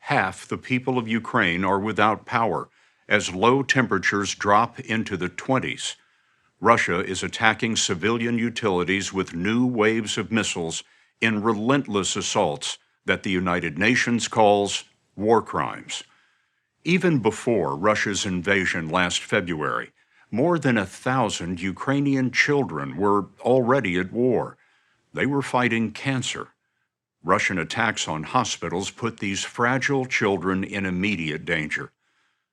half the people of Ukraine are without power as low temperatures drop into the 20s. Russia is attacking civilian utilities with new waves of missiles in relentless assaults that the United Nations calls war crimes. Even before Russia's invasion last February, more than 1,000 Ukrainian children were already at war. They were fighting cancer. Russian attacks on hospitals put these fragile children in immediate danger.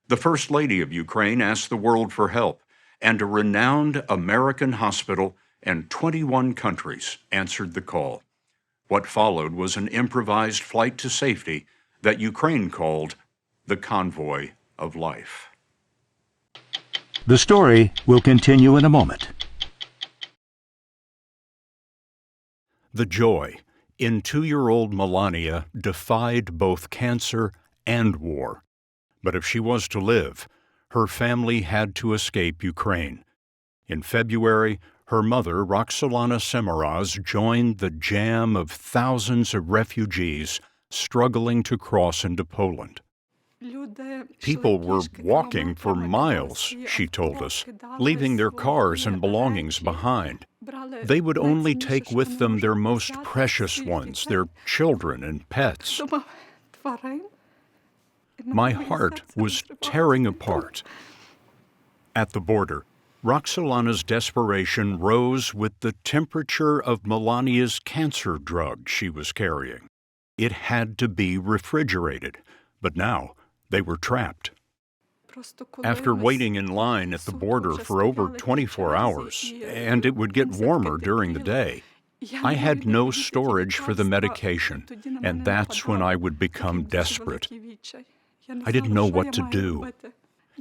The First Lady of Ukraine asked the world for help, and a renowned American hospital and 21 countries answered the call. What followed was an improvised flight to safety that Ukraine called the Convoy of Life. The story will continue in a moment. The joy in 2-year-old Melania defied both cancer and war. But if she was to live, her family had to escape Ukraine. In February, her mother, Roxolana Semaraz, joined the jam of thousands of refugees struggling to cross into Poland. People were walking for miles, she told us, leaving their cars and belongings behind. They would only take with them their most precious ones, their children and pets. My heart was tearing apart. At the border, Roxolana's desperation rose with the temperature of Melania's cancer drug she was carrying. It had to be refrigerated, but now they were trapped. After waiting in line at the border for over 24 hours, and it would get warmer during the day, I had no storage for the medication, and that's when I would become desperate. I didn't know what to do,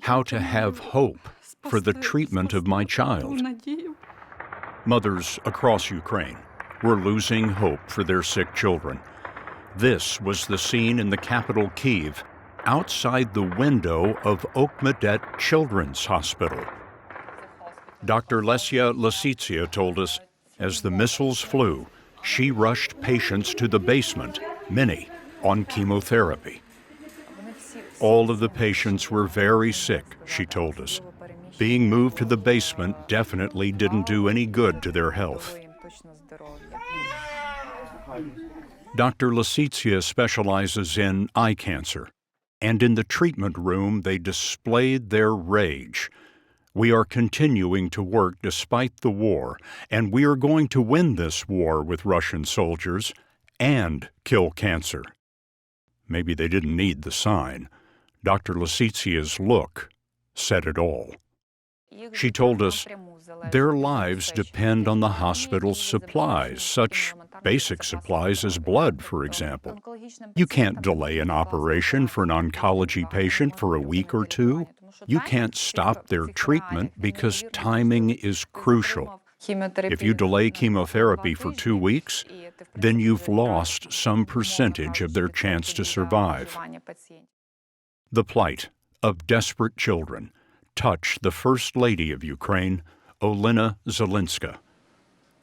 how to have hope for the treatment of my child. Mothers across Ukraine were losing hope for their sick children. This was the scene in the capital, Kyiv, outside the window of Okhmedet Children's Hospital. Dr. Lesia Lasitsia told us, as the missiles flew, she rushed patients to the basement, many on chemotherapy. All of the patients were very sick, she told us. Being moved to the basement definitely didn't do any good to their health. Dr. Lasitsia specializes in eye cancer, and in the treatment room they displayed their rage. We are continuing to work despite the war, and we are going to win this war with Russian soldiers and kill cancer. Maybe they didn't need the sign. Dr. Lasitsia's look said it all. She told us, their lives depend on the hospital's supplies, such basic supplies as blood, for example. You can't delay an operation for an oncology patient for a week or two. You can't stop their treatment because timing is crucial. If you delay chemotherapy for 2 weeks, then you've lost some percentage of their chance to survive. The plight of desperate children touched the First Lady of Ukraine, Olena Zelenska.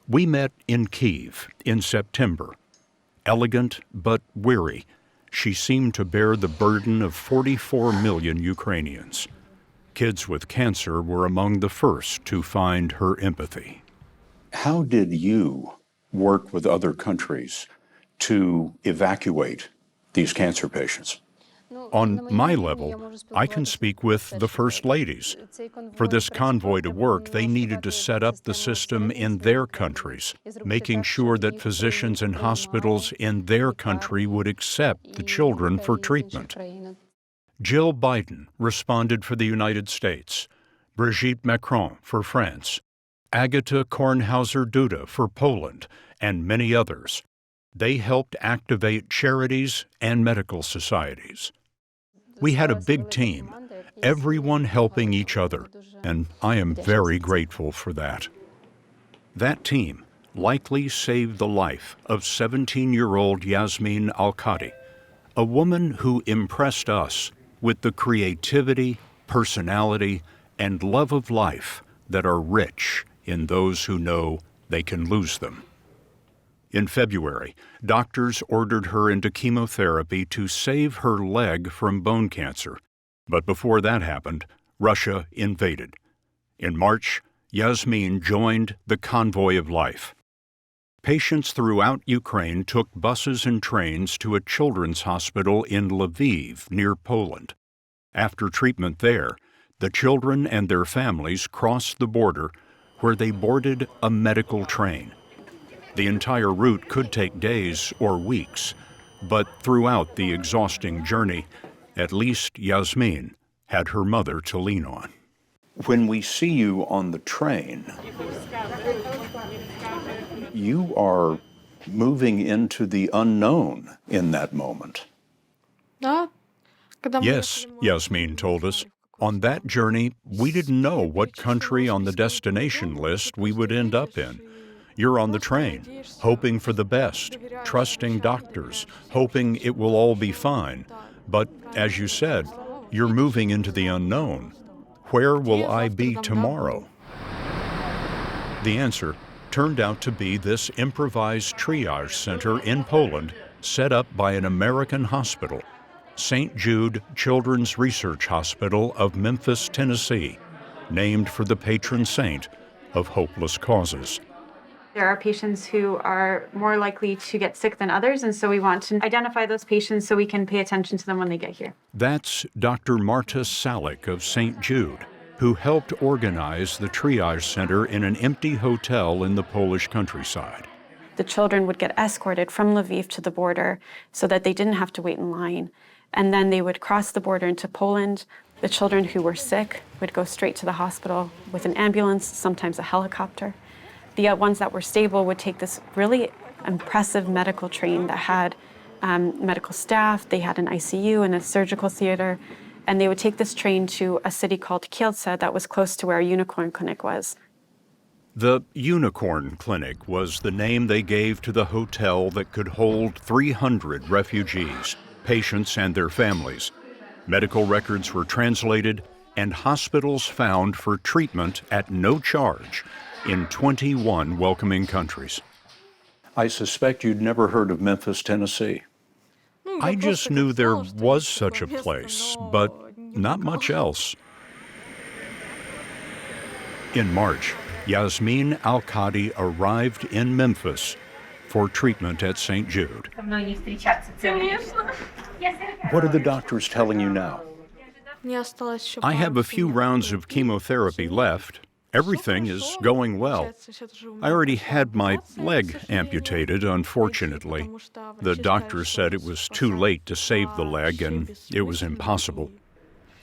We met in Kyiv in September. Elegant but weary, she seemed to bear the burden of 44 million Ukrainians. Kids with cancer were among the first to find her empathy. How did you work with other countries to evacuate these cancer patients? On my level, I can speak with the First Ladies. For this convoy to work, they needed to set up the system in their countries, making sure that physicians and hospitals in their country would accept the children for treatment. Jill Biden responded for the United States, Brigitte Macron for France, Agata Kornhauser-Duda for Poland, and many others. They helped activate charities and medical societies. We had a big team, everyone helping each other, and I am very grateful for that. That team likely saved the life of 17-year-old Yasmin Alkati, a woman who impressed us with the creativity, personality, and love of life that are rich in those who know they can lose them. In February, doctors ordered her into chemotherapy to save her leg from bone cancer. But before that happened, Russia invaded. In March, Yasmin joined the Convoy of Life. Patients throughout Ukraine took buses and trains to a children's hospital in Lviv, near Poland. After treatment there, the children and their families crossed the border, where they boarded a medical train. The entire route could take days or weeks, but throughout the exhausting journey, at least Yasmin had her mother to lean on. When we see you on the train, you are moving into the unknown in that moment. Yes, Yasmin told us. On that journey, we didn't know what country on the destination list we would end up in. You're on the train, hoping for the best, trusting doctors, hoping it will all be fine. But, as you said, you're moving into the unknown. Where will I be tomorrow? The answer turned out to be this improvised triage center in Poland, set up by an American hospital, St. Jude Children's Research Hospital of Memphis, Tennessee, named for the patron saint of hopeless causes. There are patients who are more likely to get sick than others, and so we want to identify those patients so we can pay attention to them when they get here. That's Dr. Marta Salik of St. Jude, who helped organize the triage center in an empty hotel in the Polish countryside. The children would get escorted from Lviv to the border so that they didn't have to wait in line. And then they would cross the border into Poland. The children who were sick would go straight to the hospital with an ambulance, sometimes a helicopter. The ones that were stable would take this really impressive medical train that had medical staff. They had an ICU and a surgical theater. And they would take this train to a city called Kielce that was close to where a Unicorn Clinic was. The Unicorn Clinic was the name they gave to the hotel that could hold 300 refugees, patients and their families. Medical records were translated and hospitals found for treatment at no charge in 21 welcoming countries. I suspect you'd never heard of Memphis, Tennessee. I just knew there was such a place, but not much else. In March, Yasmin Al-Qadi arrived in Memphis for treatment at St. Jude. What are the doctors telling you now? I have a few rounds of chemotherapy left. Everything is going well. I already had my leg amputated, unfortunately. The doctor said it was too late to save the leg and it was impossible.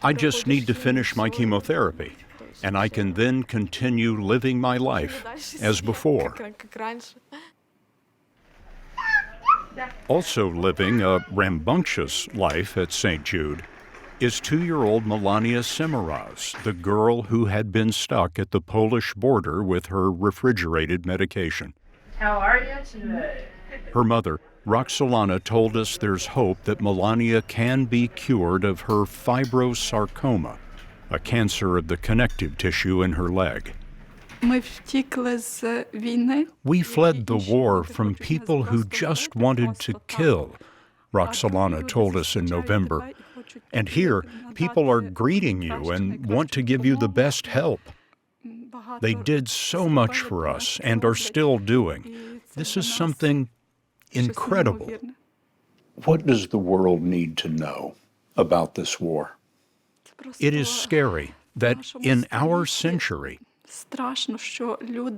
I just need to finish my chemotherapy, and I can then continue living my life as before. Also living a rambunctious life at St. Jude is 2-year-old Melania Cimaraz, the girl who had been stuck at the Polish border with her refrigerated medication. How are you today? Her mother, Roxolana, told us there's hope that Melania can be cured of her fibrosarcoma, a cancer of the connective tissue in her leg. We fled the war from people who just wanted to kill, Roxolana told us in November. And here, people are greeting you and want to give you the best help. They did so much for us and are still doing. This is something incredible. What does the world need to know about this war? It is scary that in our century,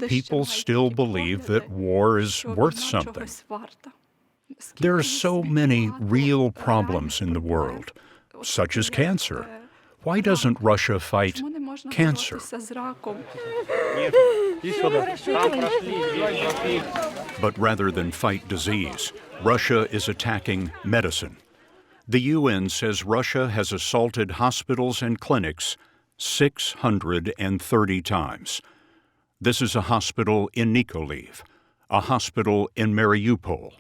people still believe that war is worth something. There are so many real problems in the world, such as cancer. Why doesn't Russia fight cancer? But rather than fight disease, Russia is attacking medicine. The UN says Russia has assaulted hospitals and clinics 630 times. This is a hospital in Nikolaev, a hospital in Mariupol,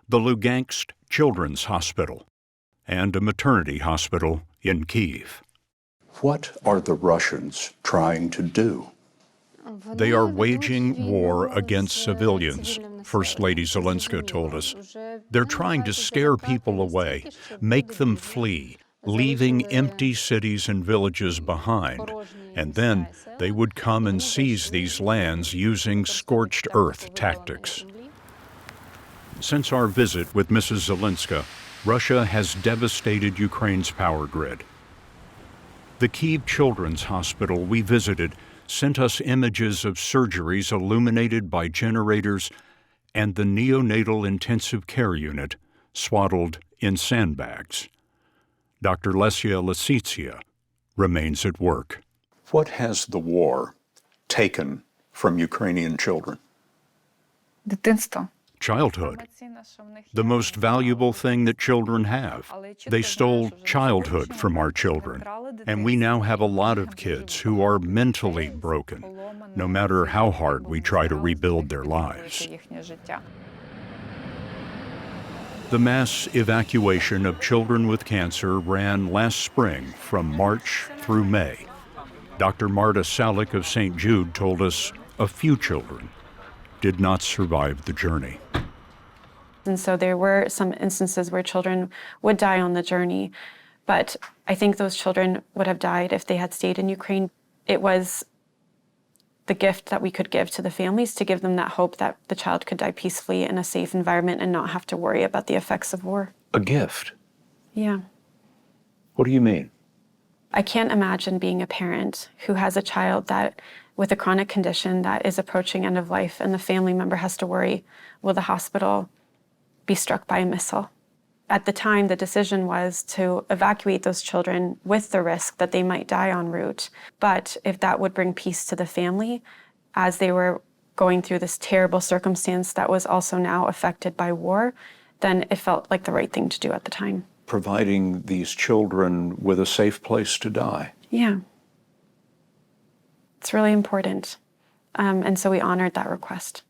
the Lugansk Children's Hospital, and a maternity hospital in Kyiv. What are the Russians trying to do? They are waging war against civilians, First Lady Zelenska told us. They're trying to scare people away, make them flee, leaving empty cities and villages behind, and then they would come and seize these lands using scorched earth tactics. Since our visit with Mrs. Zelenska, Russia has devastated Ukraine's power grid. The Kyiv Children's Hospital we visited sent us images of surgeries illuminated by generators and the neonatal intensive care unit swaddled in sandbags. Dr. Lesia Lisitsia remains at work. What has the war taken from Ukrainian children? Дитинство. Childhood, the most valuable thing that children have. They stole childhood from our children, and we now have a lot of kids who are mentally broken, no matter how hard we try to rebuild their lives. The mass evacuation of children with cancer ran last spring from March through May. Dr. Marta Salik of St. Jude told us a few children did not survive the journey. And so there were some instances where children would die on the journey, but I think those children would have died if they had stayed in Ukraine. It was the gift that we could give to the families to give them that hope that the child could die peacefully in a safe environment and not have to worry about the effects of war. A gift? Yeah. What do you mean? I can't imagine being a parent who has a child that with a chronic condition that is approaching end of life, and the family member has to worry, will the hospital be struck by a missile? At the time, the decision was to evacuate those children with the risk that they might die en route. But if that would bring peace to the family as they were going through this terrible circumstance that was also now affected by war, then it felt like the right thing to do at the time. Providing these children with a safe place to die. Yeah. It's really important. And so we honored that request.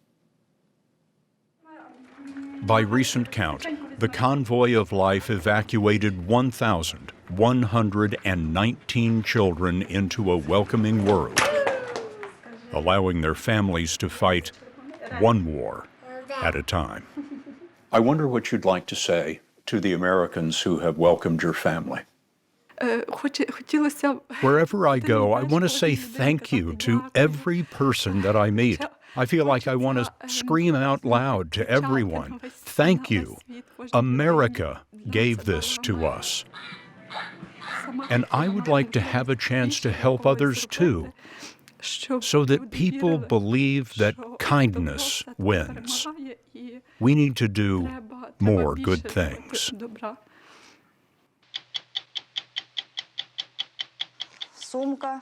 By recent count, the Convoy of Life evacuated 1,119 children into a welcoming world, allowing their families to fight one war at a time. I wonder what you'd like to say to the Americans who have welcomed your family. Wherever I go, I want to say thank you to every person that I meet. I feel like I want to scream out loud to everyone, thank you. America gave this to us. And I would like to have a chance to help others too, so that people believe that kindness wins. We need to do more good things.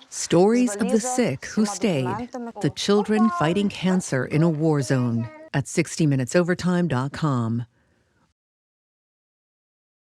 Stories of the sick who stayed, the children fighting cancer in a war zone at 60minutesovertime.com.